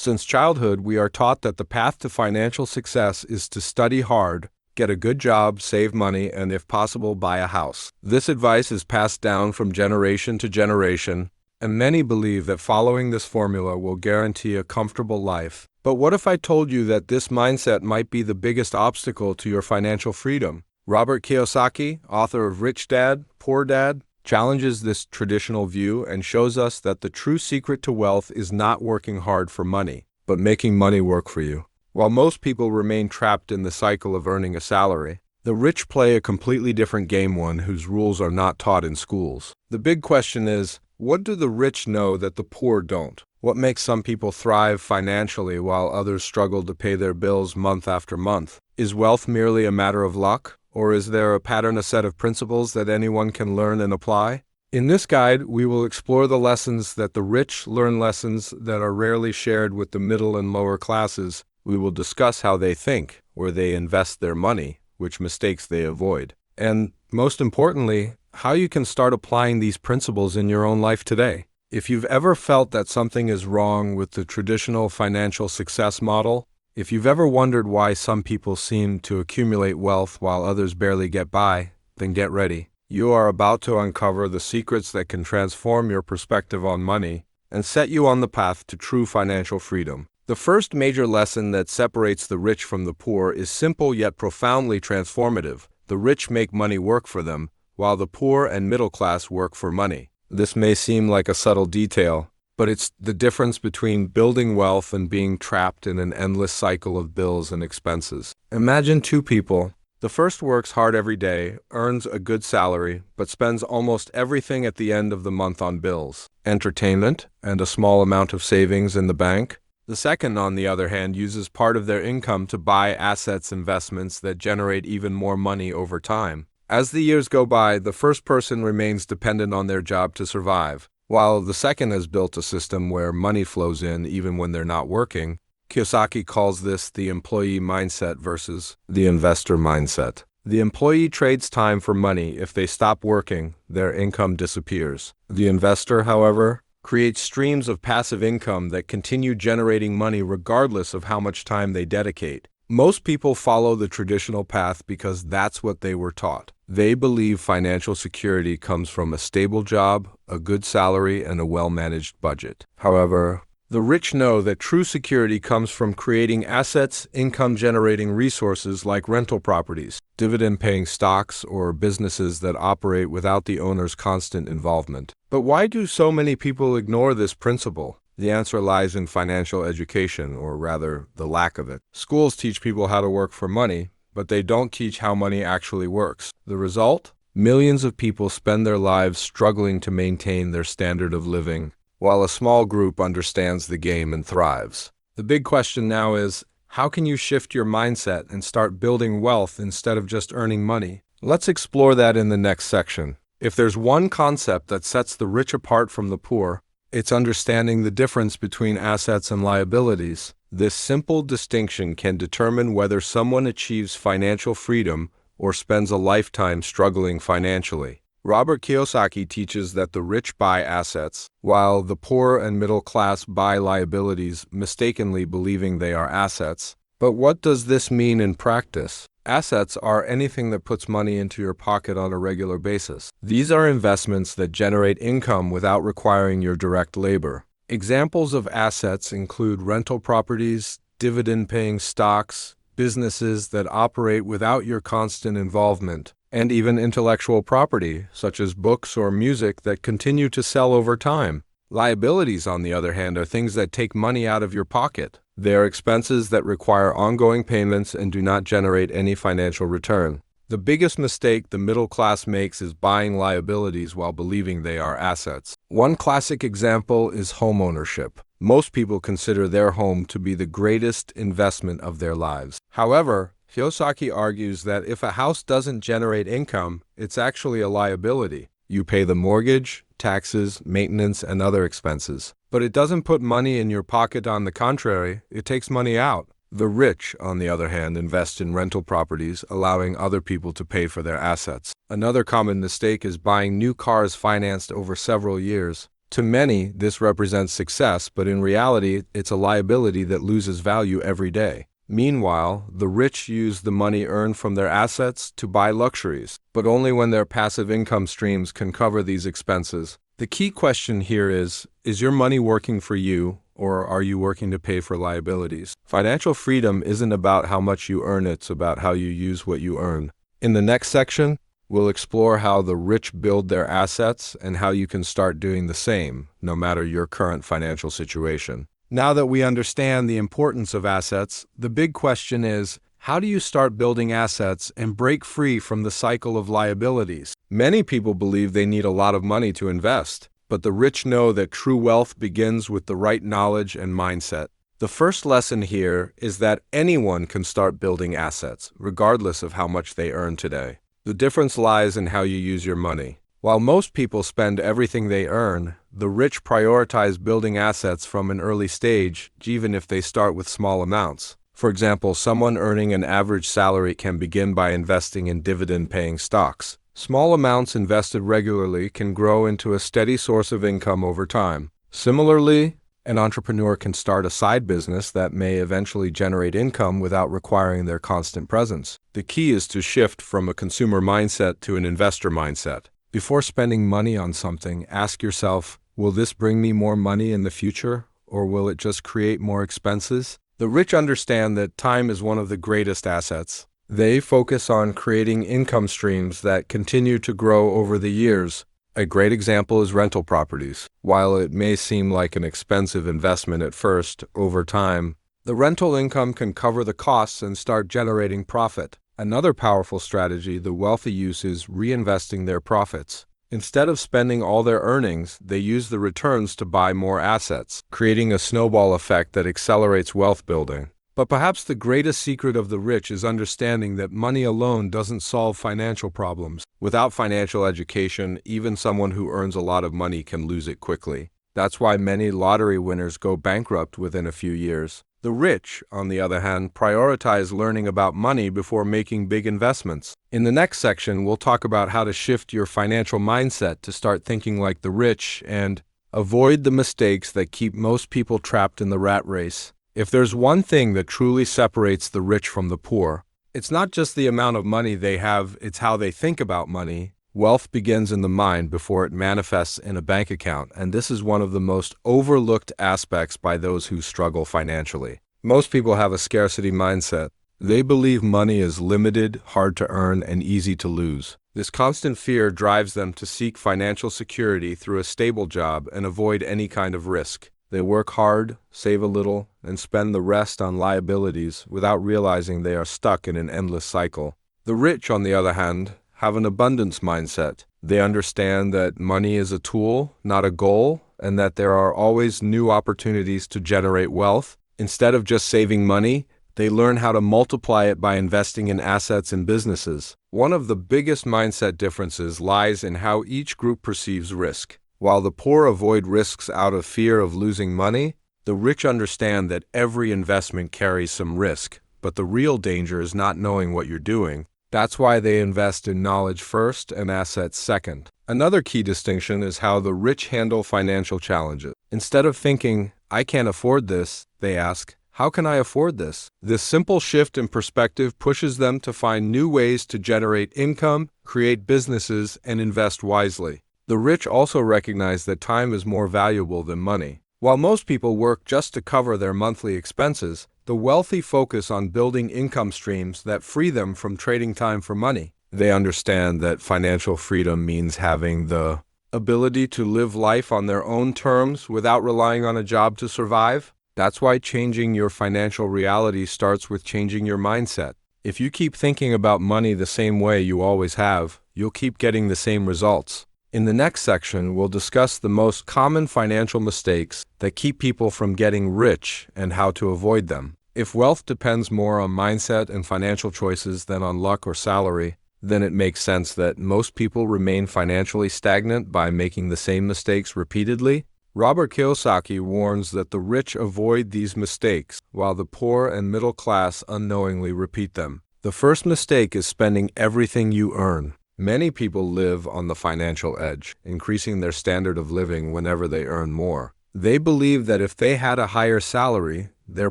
Since childhood, we are taught that the path to financial success is to study hard, get a good job, save money, and if possible, buy a house. This advice is passed down from generation to generation, and many believe that following this formula will guarantee a comfortable life. But what if I told you that this mindset might be the biggest obstacle to your financial freedom? Robert Kiyosaki, author of Rich Dad, Poor Dad, challenges this traditional view and shows us that the true secret to wealth is not working hard for money, but making money work for you. While most people remain trapped in the cycle of earning a salary, the rich play a completely different game, one whose rules are not taught in schools. The big question is, what do the rich know that the poor don't? What makes some people thrive financially while others struggle to pay their bills month after month? Is wealth merely a matter of luck? Or is there a pattern, a set of principles that anyone can learn and apply? In this guide, we will explore the lessons that the rich learn, lessons that are rarely shared with the middle and lower classes. We will discuss how they think, where they invest their money, which mistakes they avoid, and most importantly, how you can start applying these principles in your own life today. If you've ever felt that something is wrong with the traditional financial success model, if you've ever wondered why some people seem to accumulate wealth while others barely get by, then get ready. You are about to uncover the secrets that can transform your perspective on money and set you on the path to true financial freedom. The first major lesson that separates the rich from the poor is simple yet profoundly transformative. The rich make money work for them, while the poor and middle class work for money. This may seem like a subtle detail, but it's the difference between building wealth and being trapped in an endless cycle of bills and expenses. Imagine two people. The first works hard every day, earns a good salary, but spends almost everything at the end of the month on bills, entertainment, and a small amount of savings in the bank. The second, on the other hand, uses part of their income to buy assets, investments that generate even more money over time. As the years go by, the first person remains dependent on their job to survive, while the second has built a system where money flows in even when they're not working. Kiyosaki calls this the employee mindset versus the investor mindset. The employee trades time for money. If they stop working, their income disappears. The investor, however, creates streams of passive income that continue generating money regardless of how much time they dedicate. Most people follow the traditional path because that's what they were taught. They believe financial security comes from a stable job, a good salary, and a well-managed budget. However, the rich know that true security comes from creating assets, income-generating resources like rental properties, dividend-paying stocks, or businesses that operate without the owner's constant involvement. But why do so many people ignore this principle? The answer lies in financial education, or rather, the lack of it. Schools teach people how to work for money, but they don't teach how money actually works. The result? Millions of people spend their lives struggling to maintain their standard of living, while a small group understands the game and thrives. The big question now is, how can you shift your mindset and start building wealth instead of just earning money? Let's explore that in the next section. If there's one concept that sets the rich apart from the poor, it's understanding the difference between assets and liabilities. This simple distinction can determine whether someone achieves financial freedom or spends a lifetime struggling financially. Robert Kiyosaki teaches that the rich buy assets, while the poor and middle class buy liabilities, mistakenly believing they are assets. But what does this mean in practice? Assets are anything that puts money into your pocket on a regular basis. These are investments that generate income without requiring your direct labor. Examples of assets include rental properties, dividend-paying stocks, businesses that operate without your constant involvement, and even intellectual property, such as books or music that continue to sell over time. Liabilities, on the other hand, are things that take money out of your pocket. They are expenses that require ongoing payments and do not generate any financial return. The biggest mistake the middle class makes is buying liabilities while believing they are assets. One classic example is homeownership. Most people consider their home to be the greatest investment of their lives. However, Kiyosaki argues that if a house doesn't generate income, it's actually a liability. You pay the mortgage, taxes, maintenance, and other expenses. But it doesn't put money in your pocket. On the contrary, it takes money out. The rich, on the other hand, invest in rental properties, allowing other people to pay for their assets. Another common mistake is buying new cars financed over several years. To many, this represents success, but in reality, it's a liability that loses value every day. Meanwhile, the rich use the money earned from their assets to buy luxuries, but only when their passive income streams can cover these expenses. The key question here is your money working for you, or are you working to pay for liabilities? Financial freedom isn't about how much you earn, it's about how you use what you earn. In the next section, we'll explore how the rich build their assets and how you can start doing the same, no matter your current financial situation. Now that we understand the importance of assets, the big question is, how do you start building assets and break free from the cycle of liabilities? Many people believe they need a lot of money to invest, but the rich know that true wealth begins with the right knowledge and mindset. The first lesson here is that anyone can start building assets, regardless of how much they earn today. The difference lies in how you use your money. While most people spend everything they earn, the rich prioritize building assets from an early stage, even if they start with small amounts. For example, someone earning an average salary can begin by investing in dividend-paying stocks. Small amounts invested regularly can grow into a steady source of income over time. Similarly, an entrepreneur can start a side business that may eventually generate income without requiring their constant presence. The key is to shift from a consumer mindset to an investor mindset. Before spending money on something, ask yourself, will this bring me more money in the future, or will it just create more expenses? The rich understand that time is one of the greatest assets. They focus on creating income streams that continue to grow over the years. A great example is rental properties. While it may seem like an expensive investment at first, over time, the rental income can cover the costs and start generating profit. Another powerful strategy the wealthy use is reinvesting their profits. Instead of spending all their earnings, they use the returns to buy more assets, creating a snowball effect that accelerates wealth building. But perhaps the greatest secret of the rich is understanding that money alone doesn't solve financial problems. Without financial education, even someone who earns a lot of money can lose it quickly. That's why many lottery winners go bankrupt within a few years. The rich, on the other hand, prioritize learning about money before making big investments. In the next section, we'll talk about how to shift your financial mindset to start thinking like the rich and avoid the mistakes that keep most people trapped in the rat race. If there's one thing that truly separates the rich from the poor, it's not just the amount of money they have, it's how they think about money. Wealth begins in the mind before it manifests in a bank account, and this is one of the most overlooked aspects by those who struggle financially. Most people have a scarcity mindset. They believe money is limited, hard to earn, and easy to lose. This constant fear drives them to seek financial security through a stable job and avoid any kind of risk. They work hard, save a little, and spend the rest on liabilities without realizing they are stuck in an endless cycle. The rich, on the other hand, have an abundance mindset. They understand that money is a tool, not a goal, and that there are always new opportunities to generate wealth. Instead of just saving money, they learn how to multiply it by investing in assets and businesses. One of the biggest mindset differences lies in how each group perceives risk. While the poor avoid risks out of fear of losing money, the rich understand that every investment carries some risk, but the real danger is not knowing what you're doing. That's why they invest in knowledge first and assets second. Another key distinction is how the rich handle financial challenges. Instead of thinking, I can't afford this, they ask, how can I afford this? This simple shift in perspective pushes them to find new ways to generate income, create businesses, and invest wisely. The rich also recognize that time is more valuable than money. While most people work just to cover their monthly expenses, the wealthy focus on building income streams that free them from trading time for money. They understand that financial freedom means having the ability to live life on their own terms without relying on a job to survive. That's why changing your financial reality starts with changing your mindset. If you keep thinking about money the same way you always have, you'll keep getting the same results. In the next section, we'll discuss the most common financial mistakes that keep people from getting rich and how to avoid them. If wealth depends more on mindset and financial choices than on luck or salary, then it makes sense that most people remain financially stagnant by making the same mistakes repeatedly. Robert Kiyosaki warns that the rich avoid these mistakes, while the poor and middle class unknowingly repeat them. The first mistake is spending everything you earn. Many people live on the financial edge, increasing their standard of living whenever they earn more. They believe that if they had a higher salary, their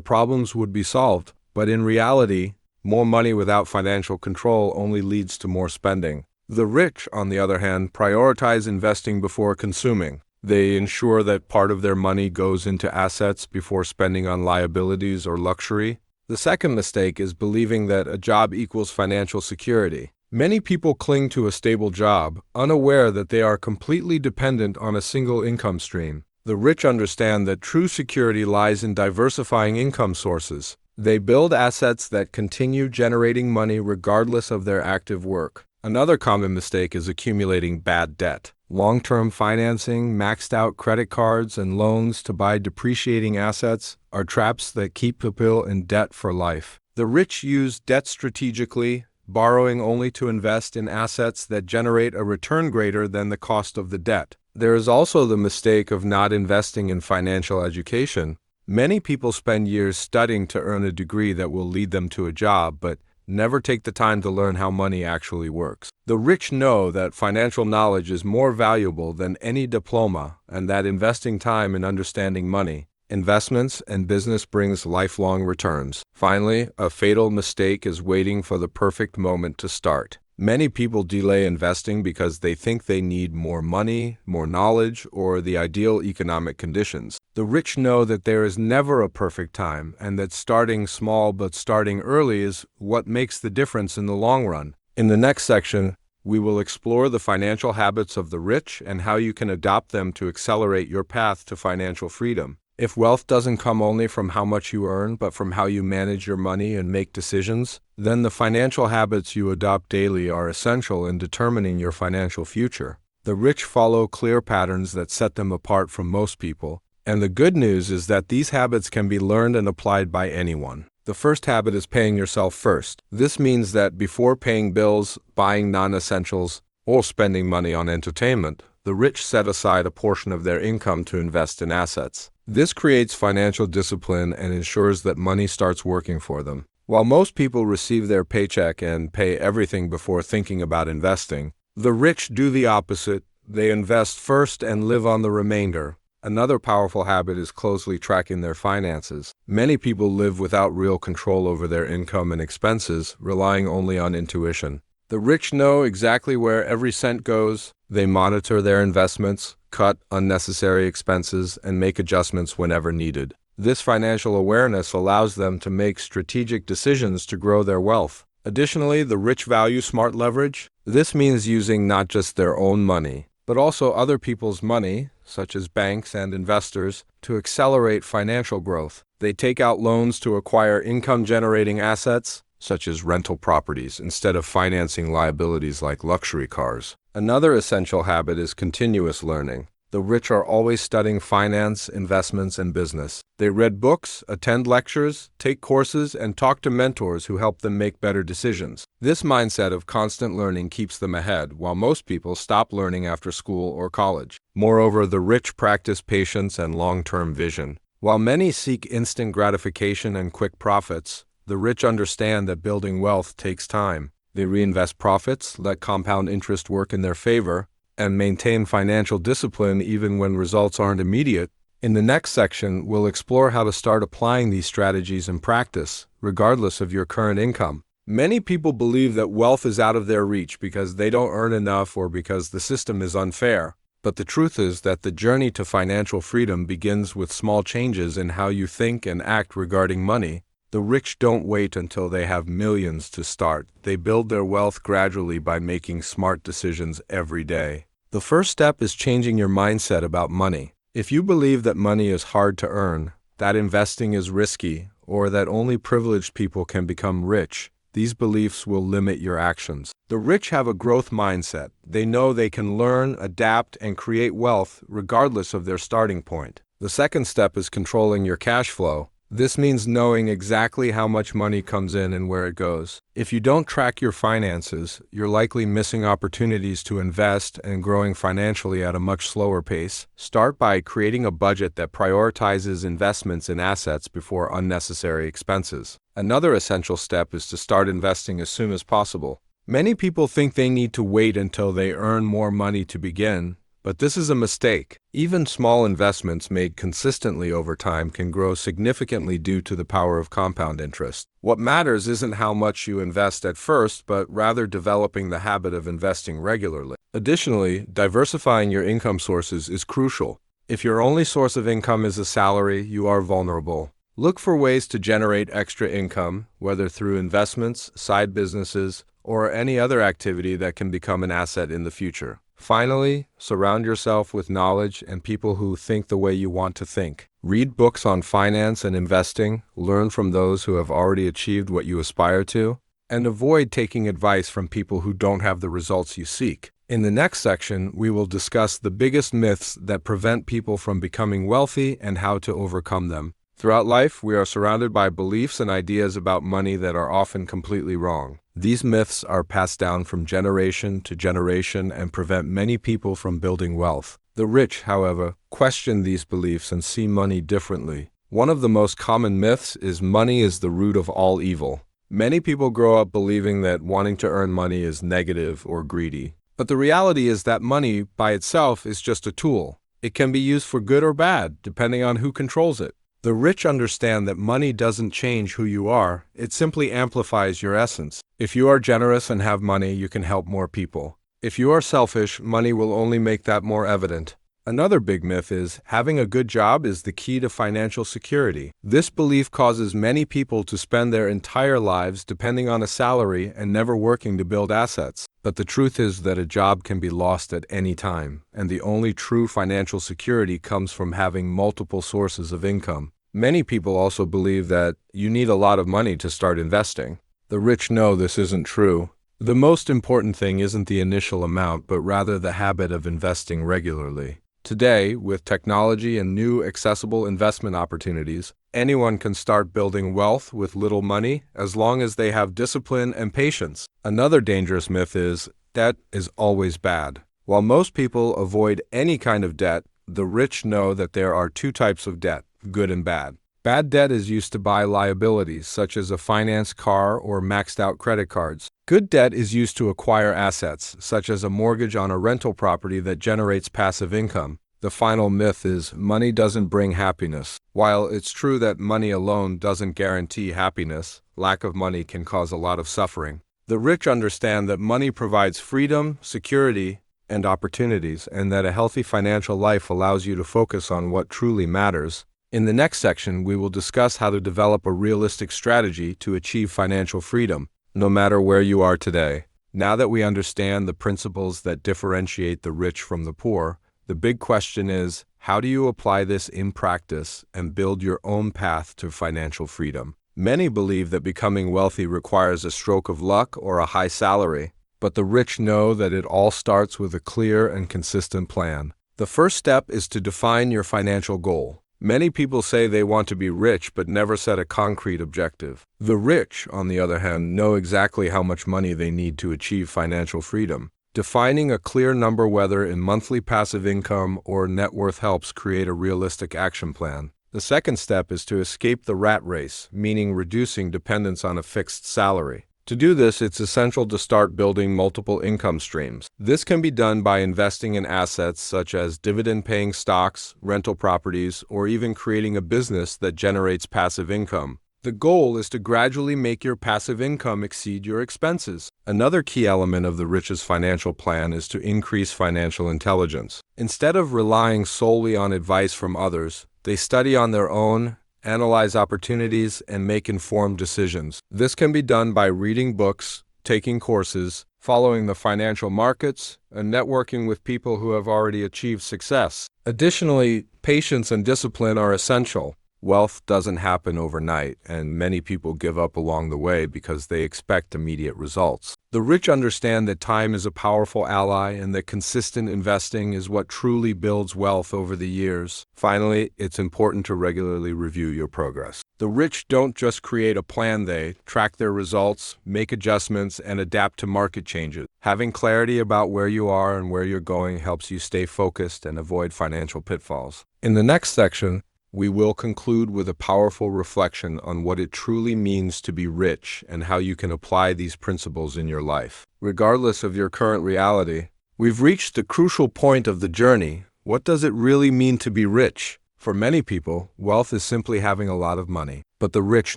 problems would be solved, but in reality, more money without financial control only leads to more spending. The rich, on the other hand, prioritize investing before consuming. They ensure that part of their money goes into assets before spending on liabilities or luxury. The second mistake is believing that a job equals financial security. Many people cling to a stable job, unaware that they are completely dependent on a single income stream. The rich understand that true security lies in diversifying income sources. They build assets that continue generating money regardless of their active work. Another common mistake is accumulating bad debt. Long-term financing, maxed-out credit cards, and loans to buy depreciating assets are traps that keep people in debt for life. The rich use debt strategically, borrowing only to invest in assets that generate a return greater than the cost of the debt. There is also the mistake of not investing in financial education. Many people spend years studying to earn a degree that will lead them to a job, but never take the time to learn how money actually works. The rich know that financial knowledge is more valuable than any diploma and that investing time in understanding money, investments, and business brings lifelong returns. Finally, a fatal mistake is waiting for the perfect moment to start. Many people delay investing because they think they need more money, more knowledge, or the ideal economic conditions. The rich know that there is never a perfect time and that starting small but starting early is what makes the difference in the long run. In the next section, we will explore the financial habits of the rich and how you can adopt them to accelerate your path to financial freedom. If wealth doesn't come only from how much you earn, but from how you manage your money and make decisions, then the financial habits you adopt daily are essential in determining your financial future. The rich follow clear patterns that set them apart from most people, and the good news is that these habits can be learned and applied by anyone. The first habit is paying yourself first. This means that before paying bills, buying non-essentials, or spending money on entertainment, the rich set aside a portion of their income to invest in assets. This creates financial discipline and ensures that money starts working for them. While most people receive their paycheck and pay everything before thinking about investing, the rich do the opposite. They invest first and live on the remainder. Another powerful habit is closely tracking their finances. Many people live without real control over their income and expenses, relying only on intuition. The rich know exactly where every cent goes. They monitor their investments, cut unnecessary expenses, and make adjustments whenever needed. This financial awareness allows them to make strategic decisions to grow their wealth. Additionally, the rich value smart leverage. This means using not just their own money, but also other people's money, such as banks and investors, to accelerate financial growth. They take out loans to acquire income-generating assets, such as rental properties, instead of financing liabilities like luxury cars. Another essential habit is continuous learning. The rich are always studying finance, investments, and business. They read books, attend lectures, take courses, and talk to mentors who help them make better decisions. This mindset of constant learning keeps them ahead, while most people stop learning after school or college. Moreover, the rich practice patience and long-term vision. While many seek instant gratification and quick profits, the rich understand that building wealth takes time. They reinvest profits, let compound interest work in their favor, and maintain financial discipline even when results aren't immediate. In the next section, we'll explore how to start applying these strategies in practice, regardless of your current income. Many people believe that wealth is out of their reach because they don't earn enough or because the system is unfair. But the truth is that the journey to financial freedom begins with small changes in how you think and act regarding money. The rich don't wait until they have millions to start. They build their wealth gradually by making smart decisions every day. The first step is changing your mindset about money. If you believe that money is hard to earn, that investing is risky, or that only privileged people can become rich, these beliefs will limit your actions. The rich have a growth mindset. They know they can learn, adapt, and create wealth regardless of their starting point. The second step is controlling your cash flow. This means knowing exactly how much money comes in and where it goes. If you don't track your finances, you're likely missing opportunities to invest and growing financially at a much slower pace. Start by creating a budget that prioritizes investments in assets before unnecessary expenses. Another essential step is to start investing as soon as possible. Many people think they need to wait until they earn more money to begin, but this is a mistake. Even small investments made consistently over time can grow significantly due to the power of compound interest. What matters isn't how much you invest at first, but rather developing the habit of investing regularly. Additionally, diversifying your income sources is crucial. If your only source of income is a salary, you are vulnerable. Look for ways to generate extra income, whether through investments, side businesses, or any other activity that can become an asset in the future. Finally, surround yourself with knowledge and people who think the way you want to think. Read books on finance and investing, learn from those who have already achieved what you aspire to, and avoid taking advice from people who don't have the results you seek. In the next section, we will discuss the biggest myths that prevent people from becoming wealthy and how to overcome them. Throughout life, we are surrounded by beliefs and ideas about money that are often completely wrong. These myths are passed down from generation to generation and prevent many people from building wealth. The rich, however, question these beliefs and see money differently. One of the most common myths is money is the root of all evil. Many people grow up believing that wanting to earn money is negative or greedy. But the reality is that money, by itself, is just a tool. It can be used for good or bad, depending on who controls it. The rich understand that money doesn't change who you are, it simply amplifies your essence. If you are generous and have money, you can help more people. If you are selfish, money will only make that more evident. Another big myth is having a good job is the key to financial security. This belief causes many people to spend their entire lives depending on a salary and never working to build assets. But the truth is that a job can be lost at any time, and the only true financial security comes from having multiple sources of income. Many people also believe that you need a lot of money to start investing. The rich know this isn't true. The most important thing isn't the initial amount, but rather the habit of investing regularly. Today, with technology and new accessible investment opportunities, anyone can start building wealth with little money as long as they have discipline and patience. Another dangerous myth is debt is always bad. While most people avoid any kind of debt, the rich know that there are two types of debt, good and bad. Bad debt is used to buy liabilities, such as a financed car or maxed out credit cards. Good debt is used to acquire assets, such as a mortgage on a rental property that generates passive income. The final myth is money doesn't bring happiness. While it's true that money alone doesn't guarantee happiness, lack of money can cause a lot of suffering. The rich understand that money provides freedom, security, and opportunities, and that a healthy financial life allows you to focus on what truly matters. In the next section, we will discuss how to develop a realistic strategy to achieve financial freedom, no matter where you are today. Now that we understand the principles that differentiate the rich from the poor, the big question is, how do you apply this in practice and build your own path to financial freedom? Many believe that becoming wealthy requires a stroke of luck or a high salary, but the rich know that it all starts with a clear and consistent plan. The first step is to define your financial goal. Many people say they want to be rich but never set a concrete objective. The rich, on the other hand, know exactly how much money they need to achieve financial freedom. Defining a clear number, whether in monthly passive income or net worth, helps create a realistic action plan. The second step is to escape the rat race, meaning reducing dependence on a fixed salary. To do this, it's essential to start building multiple income streams. This can be done by investing in assets such as dividend-paying stocks, rental properties, or even creating a business that generates passive income. The goal is to gradually make your passive income exceed your expenses. Another key element of the rich's financial plan is to increase financial intelligence. Instead of relying solely on advice from others, they study on their own, analyze opportunities, and make informed decisions. This can be done by reading books, taking courses, following the financial markets, and networking with people who have already achieved success. Additionally, patience and discipline are essential. Wealth doesn't happen overnight, and many people give up along the way because they expect immediate results. The rich understand that time is a powerful ally and that consistent investing is what truly builds wealth over the years. Finally, it's important to regularly review your progress. The rich don't just create a plan, they track their results, make adjustments, and adapt to market changes. Having clarity about where you are and where you're going helps you stay focused and avoid financial pitfalls. In the next section, We will conclude with a powerful reflection on what it truly means to be rich and how you can apply these principles in your life. Regardless of your current reality, we've reached the crucial point of the journey. What does it really mean to be rich? For many people, wealth is simply having a lot of money. But the rich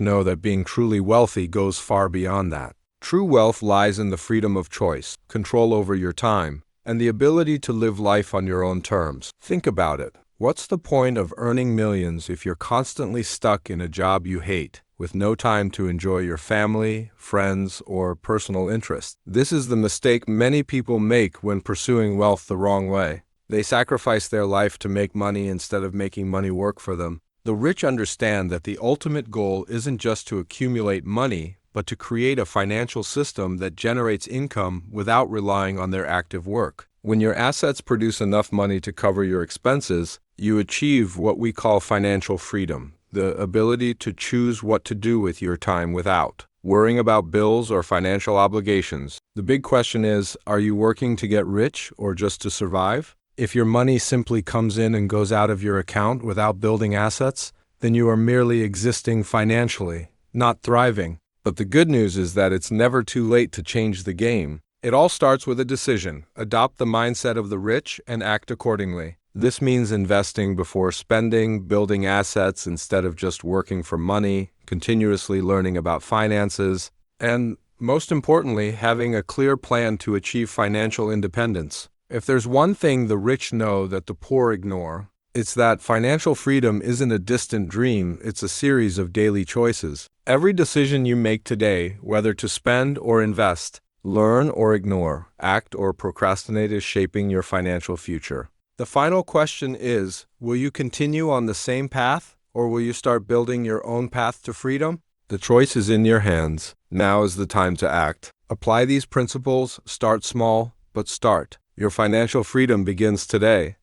know that being truly wealthy goes far beyond that. True wealth lies in the freedom of choice, control over your time, and the ability to live life on your own terms. Think about it. What's the point of earning millions if you're constantly stuck in a job you hate, with no time to enjoy your family, friends, or personal interests? This is the mistake many people make when pursuing wealth the wrong way. They sacrifice their life to make money instead of making money work for them. The rich understand that the ultimate goal isn't just to accumulate money, but to create a financial system that generates income without relying on their active work. When your assets produce enough money to cover your expenses, you achieve what we call financial freedom, the ability to choose what to do with your time without worrying about bills or financial obligations. The big question is, are you working to get rich or just to survive? If your money simply comes in and goes out of your account without building assets, then you are merely existing financially, not thriving. But the good news is that it's never too late to change the game. It all starts with a decision. Adopt the mindset of the rich and act accordingly. This means investing before spending, building assets instead of just working for money, continuously learning about finances, and, most importantly, having a clear plan to achieve financial independence. If there's one thing the rich know that the poor ignore, it's that financial freedom isn't a distant dream, it's a series of daily choices. Every decision you make today, whether to spend or invest, learn or ignore, act or procrastinate, is shaping your financial future. The final question is, will you continue on the same path, or will you start building your own path to freedom? The choice is in your hands. Now is the time to act. Apply these principles, start small, but start. Your financial freedom begins today.